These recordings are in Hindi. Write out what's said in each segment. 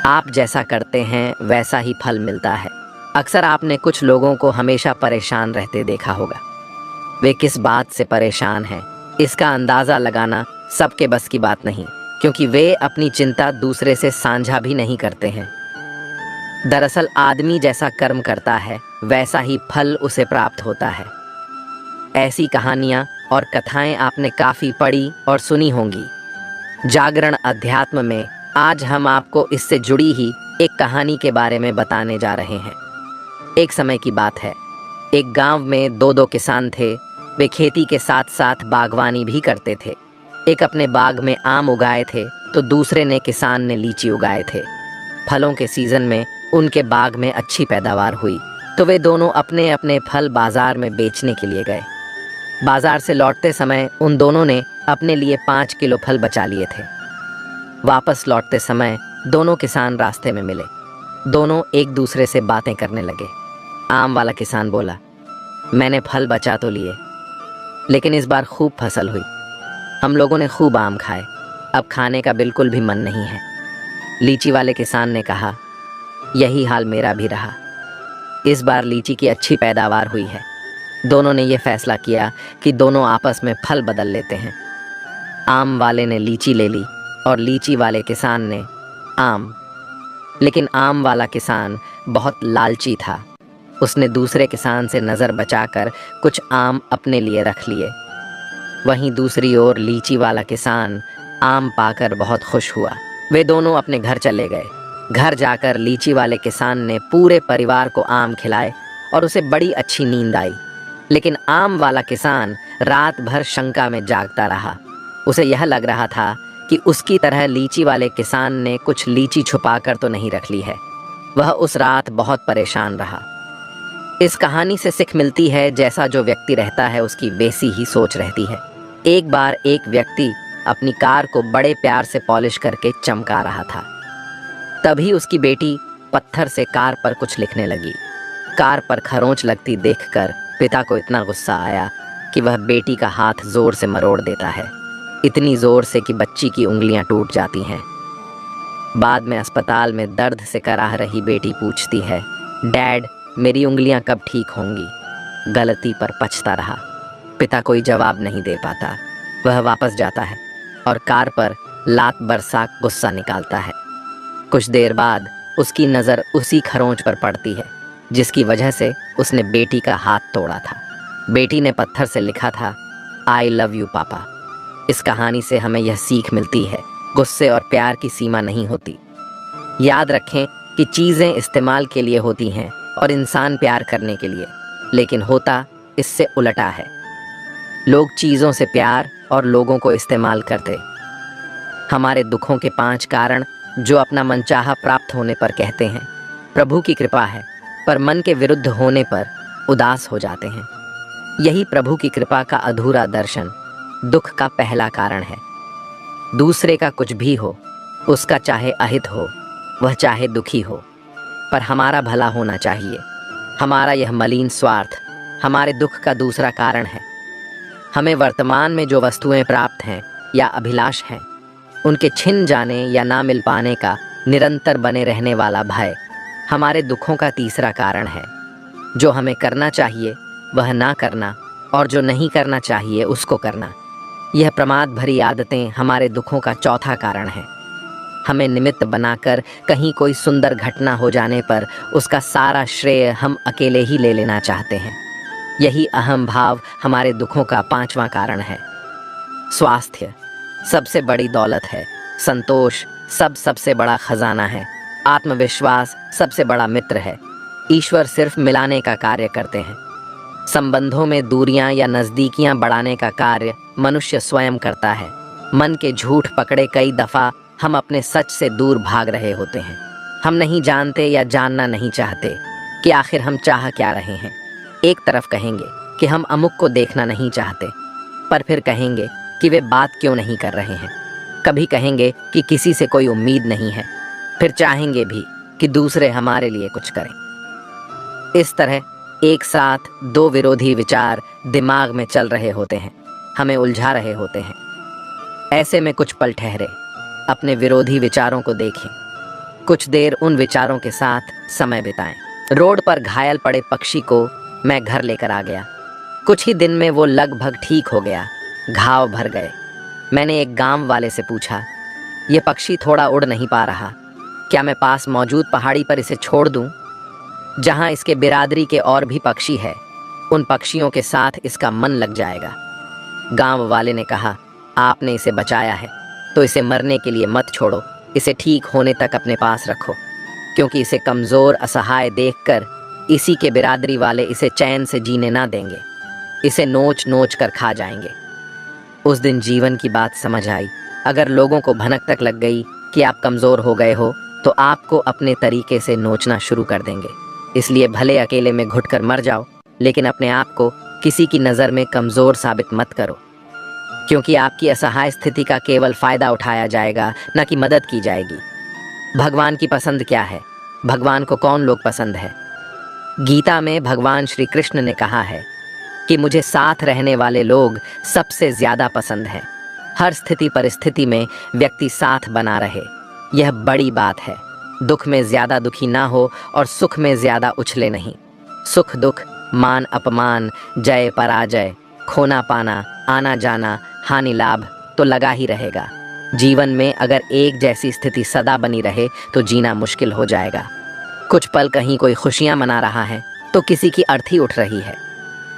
आप जैसा करते हैं वैसा ही फल मिलता है। अक्सर आपने कुछ लोगों को हमेशा परेशान रहते देखा होगा। वे किस बात से परेशान हैं, इसका अंदाज़ा लगाना सबके बस की बात नहीं, क्योंकि वे अपनी चिंता दूसरे से साझा भी नहीं करते हैं। दरअसल आदमी जैसा कर्म करता है वैसा ही फल उसे प्राप्त होता है। ऐसी कहानियाँ और कथाएं आपने काफ़ी पढ़ी और सुनी होंगी। जागरण अध्यात्म में आज हम आपको इससे जुड़ी ही एक कहानी के बारे में बताने जा रहे हैं। एक समय की बात है, एक गांव में दो किसान थे। वे खेती के साथ साथ बागवानी भी करते थे। एक अपने बाग में आम उगाए थे तो दूसरे ने किसान ने लीची उगाए थे। फलों के सीजन में उनके बाग में अच्छी पैदावार हुई तो वे दोनों अपने अपने फल बाजार में बेचने के लिए गए। बाजार से लौटते समय उन दोनों ने अपने लिए 5 किलो फल बचा लिए थे। वापस लौटते समय दोनों किसान रास्ते में मिले। दोनों एक दूसरे से बातें करने लगे। आम वाला किसान बोला, मैंने फल बचा तो लिए, लेकिन इस बार खूब फसल हुई। हम लोगों ने खूब आम खाए, अब खाने का बिल्कुल भी मन नहीं है। लीची वाले किसान ने कहा, यही हाल मेरा भी रहा। इस बार लीची की अच्छी पैदावार हुई है। दोनों ने यह फैसला किया कि दोनों आपस में फल बदल लेते हैं। आम वाले ने लीची ले ली और लीची वाले किसान ने आम। लेकिन आम वाला किसान बहुत लालची था। उसने दूसरे किसान से नज़र बचाकर कुछ आम अपने लिए रख लिए। वहीं दूसरी ओर लीची वाला किसान आम पाकर बहुत खुश हुआ। वे दोनों अपने घर चले गए। घर जाकर लीची वाले किसान ने पूरे परिवार को आम खिलाए और उसे बड़ी अच्छी नींद आई। लेकिन आम वाला किसान रात भर शंका में जागता रहा। उसे यह लग रहा था कि उसकी तरह लीची वाले किसान ने कुछ लीची छुपाकर तो नहीं रख ली है। वह उस रात बहुत परेशान रहा। इस कहानी से सीख मिलती है, जैसा जो व्यक्ति रहता है उसकी वैसी ही सोच रहती है। एक बार एक व्यक्ति अपनी कार को बड़े प्यार से पॉलिश करके चमका रहा था। तभी उसकी बेटी पत्थर से कार पर कुछ लिखने लगी। कार पर खरोंच लगती देखकर पिता को इतना गुस्सा आया कि वह बेटी का हाथ जोर से मरोड़ देता है, इतनी जोर से कि बच्ची की उंगलियां टूट जाती हैं। बाद में अस्पताल में दर्द से कराह रही बेटी पूछती है, डैड, मेरी उंगलियां कब ठीक होंगी? गलती पर पछता रहा। पिता कोई जवाब नहीं दे पाता। वह वापस जाता है और कार पर लात बरसा गुस्सा निकालता है। कुछ देर बाद उसकी नज़र उसी खरोंच पर पड़ती है जिसकी वजह से उसने बेटी का हाथ तोड़ा था। बेटी ने पत्थर से लिखा था, आई लव यू पापा। इस कहानी से हमें यह सीख मिलती है, गुस्से और प्यार की सीमा नहीं होती। याद रखें कि चीज़ें इस्तेमाल के लिए होती हैं और इंसान प्यार करने के लिए, लेकिन होता इससे उलटा है। लोग चीज़ों से प्यार और लोगों को इस्तेमाल करते। हमारे दुखों के 5 कारण जो अपना मनचाहा प्राप्त होने पर कहते हैं प्रभु की कृपा है, पर मन के विरुद्ध होने पर उदास हो जाते हैं। यही प्रभु की कृपा का अधूरा दर्शन दुख का पहला कारण है। दूसरे का कुछ भी हो, उसका चाहे अहित हो, वह चाहे दुखी हो, पर हमारा भला होना चाहिए। हमारा यह मलिन स्वार्थ हमारे दुख का दूसरा कारण है। हमें वर्तमान में जो वस्तुएं प्राप्त हैं या अभिलाष हैं, उनके छिन जाने या ना मिल पाने का निरंतर बने रहने वाला भय हमारे दुखों का तीसरा कारण है। जो हमें करना चाहिए वह ना करना और जो नहीं करना चाहिए उसको करना, यह प्रमाद भरी आदतें हमारे दुखों का चौथा कारण है। हमें निमित्त बनाकर कहीं कोई सुंदर घटना हो जाने पर उसका सारा श्रेय हम अकेले ही ले लेना चाहते हैं। यही अहम भाव हमारे दुखों का 5वां कारण है। स्वास्थ्य सबसे बड़ी दौलत है। संतोष सबसे बड़ा खजाना है। आत्मविश्वास सबसे बड़ा मित्र है। ईश्वर सिर्फ मिलाने का कार्य करते हैं। संबंधों में दूरियां या नज़दीकियां बढ़ाने का कार्य मनुष्य स्वयं करता है। मन के झूठ पकड़े कई दफ़ा हम अपने सच से दूर भाग रहे होते हैं। हम नहीं जानते या जानना नहीं चाहते कि आखिर हम चाह क्या रहे हैं। एक तरफ कहेंगे कि हम अमुक को देखना नहीं चाहते, पर फिर कहेंगे कि वे बात क्यों नहीं कर रहे हैं। कभी कहेंगे कि किसी से कोई उम्मीद नहीं है, फिर चाहेंगे भी कि दूसरे हमारे लिए कुछ करें। इस तरह एक साथ 2 विरोधी विचार दिमाग में चल रहे होते हैं, हमें उलझा रहे होते हैं। ऐसे में कुछ पल ठहरे, अपने विरोधी विचारों को देखें। कुछ देर उन विचारों के साथ समय बिताएं। रोड पर घायल पड़े पक्षी को मैं घर लेकर आ गया। कुछ ही दिन में वो लगभग ठीक हो गया, घाव भर गए। मैंने एक गांव वाले से पूछा, ये पक्षी थोड़ा उड़ नहीं पा रहा, क्या मैं पास मौजूद पहाड़ी पर इसे छोड़ दूं, जहां इसके बिरादरी के और भी पक्षी है, उन पक्षियों के साथ इसका मन लग जाएगा। गांव वाले ने कहा, आपने इसे बचाया है तो इसे मरने के लिए मत छोड़ो, इसे ठीक होने तक अपने पास रखो, क्योंकि इसे कमज़ोर असहाय देखकर इसी के बिरादरी वाले इसे चैन से जीने ना देंगे, इसे नोच नोच कर खा जाएंगे। उस दिन जीवन की बात समझ आई। अगर लोगों को भनक तक लग गई कि आप कमज़ोर हो गए हो तो आपको अपने तरीके से नोचना शुरू कर देंगे। इसलिए भले अकेले में घुटकर मर जाओ, लेकिन अपने आप को किसी की नज़र में कमज़ोर साबित मत करो, क्योंकि आपकी असहाय स्थिति का केवल फ़ायदा उठाया जाएगा, न कि मदद की जाएगी। भगवान की पसंद क्या है? भगवान को कौन लोग पसंद है? गीता में भगवान श्री कृष्ण ने कहा है कि मुझे साथ रहने वाले लोग सबसे ज़्यादा पसंद हैं। हर स्थिति परिस्थिति में व्यक्ति साथ बना रहे, यह बड़ी बात है। दुख में ज़्यादा दुखी ना हो और सुख में ज़्यादा उछले नहीं। सुख दुख, मान अपमान, जय पराजय, खोना पाना, आना जाना, हानि लाभ तो लगा ही रहेगा। जीवन में अगर एक जैसी स्थिति सदा बनी रहे तो जीना मुश्किल हो जाएगा। कुछ पल कहीं कोई खुशियां मना रहा है तो किसी की अर्थी उठ रही है,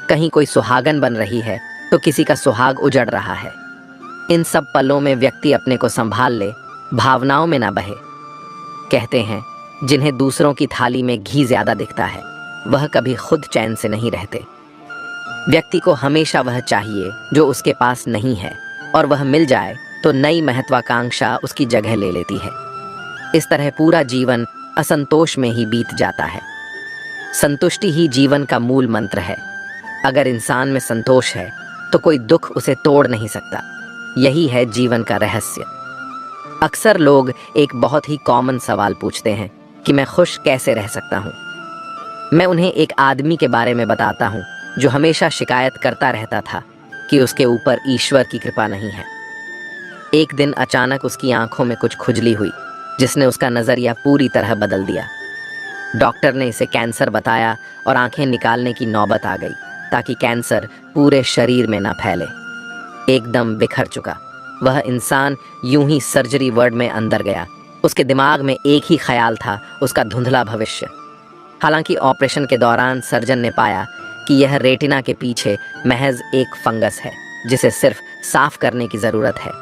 कहीं कोई सुहागन बन रही है तो किसी का सुहाग उजड़ रहा है। इन सब पलों में व्यक्ति अपने को संभाल ले, भावनाओं में ना बहे। कहते हैं जिन्हें दूसरों की थाली में घी ज्यादा दिखता है वह कभी खुद चैन से नहीं रहते। व्यक्ति को हमेशा वह चाहिए जो उसके पास नहीं है, और वह मिल जाए तो नई महत्वाकांक्षा उसकी जगह ले लेती है। इस तरह पूरा जीवन असंतोष में ही बीत जाता है। संतुष्टि ही जीवन का मूल मंत्र है। अगर इंसान में संतोष है तो कोई दुख उसे तोड़ नहीं सकता। यही है जीवन का रहस्य। अक्सर लोग एक बहुत ही कॉमन सवाल पूछते हैं कि मैं खुश कैसे रह सकता हूँ। मैं उन्हें एक आदमी के बारे में बताता हूँ जो हमेशा शिकायत करता रहता था कि उसके ऊपर ईश्वर की कृपा नहीं है। एक दिन अचानक उसकी आंखों में कुछ खुजली हुई जिसने उसका नज़रिया पूरी तरह बदल दिया। डॉक्टर ने इसे कैंसर बताया और आंखें निकालने की नौबत आ गई ताकि कैंसर पूरे शरीर में ना फैले। एकदम बिखर चुका वह इंसान यूं ही सर्जरी वार्ड में अंदर गया। उसके दिमाग में एक ही ख्याल था, उसका धुंधला भविष्य। हालांकि ऑपरेशन के दौरान सर्जन ने पाया कि यह रेटिना के पीछे महज एक फंगस है जिसे सिर्फ साफ करने की ज़रूरत है।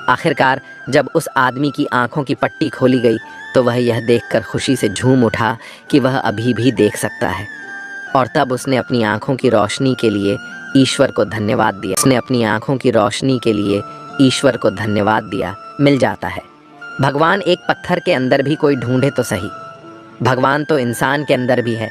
आखिरकार जब उस आदमी की आंखों की पट्टी खोली गई तो वह यह देखकर खुशी से झूम उठा कि वह अभी भी देख सकता है। और तब उसने अपनी आंखों की रोशनी के लिए ईश्वर को धन्यवाद दिया। उसने अपनी आंखों की रोशनी के लिए ईश्वर को धन्यवाद दिया। मिल जाता है। भगवान एक पत्थर के अंदर भी कोई ढूंढे तो सही, भगवान तो इंसान के अंदर भी है।